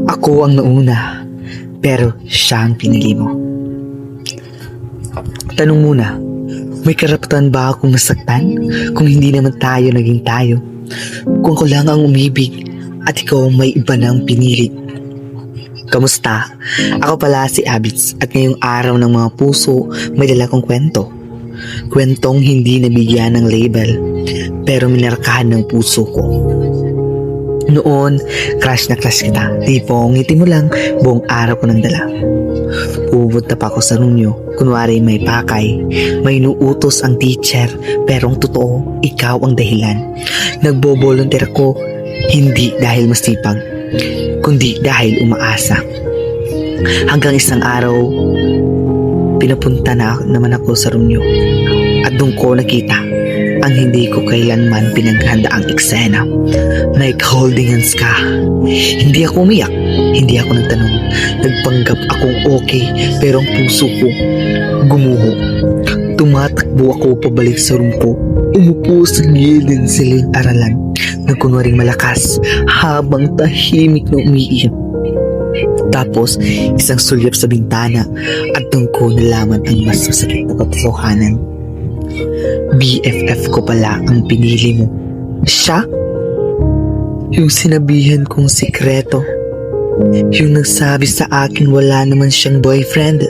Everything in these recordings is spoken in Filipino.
Ako ang nauna, pero siya ang pinili mo. Tanong muna, may karapatan ba akong masaktan kung hindi naman tayo naging tayo? Kung ako lang ang umibig at ikaw may iba nang pinili. Kamusta? Ako pala si Abits at ngayong araw ng mga puso may dala kong kwento. Kwentong hindi nabigyan ng label pero minarkahan ng puso ko. Noon, crush na crush kita. Tipong ngiti mo lang, buong araw ko nang dala. Pupunta pa ako sa Runyo, kunwari may pakay. May inuutos ang teacher, pero ang totoo, ikaw ang dahilan. Nagbo-volunteer ako, hindi dahil masipag, kundi dahil umaasa. Hanggang isang araw, pinapunta naman ako sa Runyo. At doon ko nakita ang hindi ko kailanman pinaghandaang eksena. Nag-holding hands ka. Hindi ako umiyak. Hindi ako nagtanong. Nagpanggap akong okay, pero ang puso ko gumuho. Tumatakbo ako pabalik sa room ko. Umupo sa gilid ng silid-aralan. Nagkunwaring malakas habang tahimik na umiiyak. Tapos, isang sulyap sa bintana at doon ko nalaman ang mas masakit na katotohanan. BFF ko pala ang pinili mo. Siya? Yung sinabihan kong sikreto. Yung nagsabi sa akin wala naman siyang boyfriend.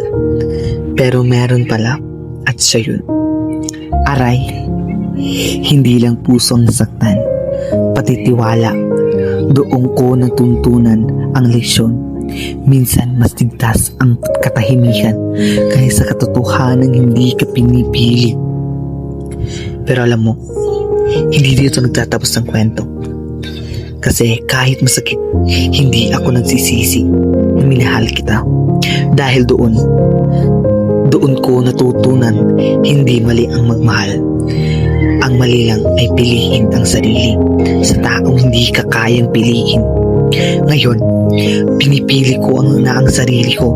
Pero meron pala. At siya yun. Aray. Hindi lang puso ang nasaktan. Pati tiwala. Doon ko natuntunan ang leksyon. Minsan mas tigtas ang katahimikan kaysa katotohanan hindi ka pinipili. Pero alam mo, hindi dito nagtatapos ang kwento. Kasi kahit masakit, hindi ako nagsisisi na minahal kita. Dahil doon ko natutunan hindi mali ang magmahal. Ang mali lang ay piliin ang sarili sa taong hindi ka kayang piliin. Ngayon, pinipili ko ang sarili ko.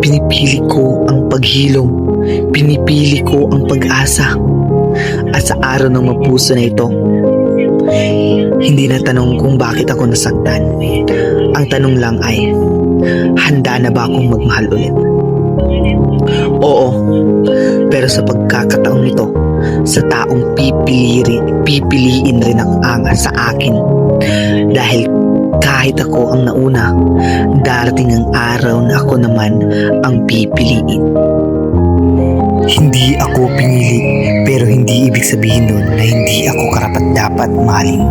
Pinipili ko ang paghilom. Pinipili ko ang pag-asa. At sa araw ng mapuso na ito, hindi na tanong kung bakit ako nasaktan. Ang tanong lang ay, handa na ba akong magmahal ulit? Oo, pero sa pagkakataong ito, sa taong pipiliin rin ang angas sa akin. Dahil kahit ako ang nauna, darating ang araw na ako naman ang pipiliin. Hindi ako pinili, pero hindi ibig sabihin nun na hindi ako karapat-dapat mahalin.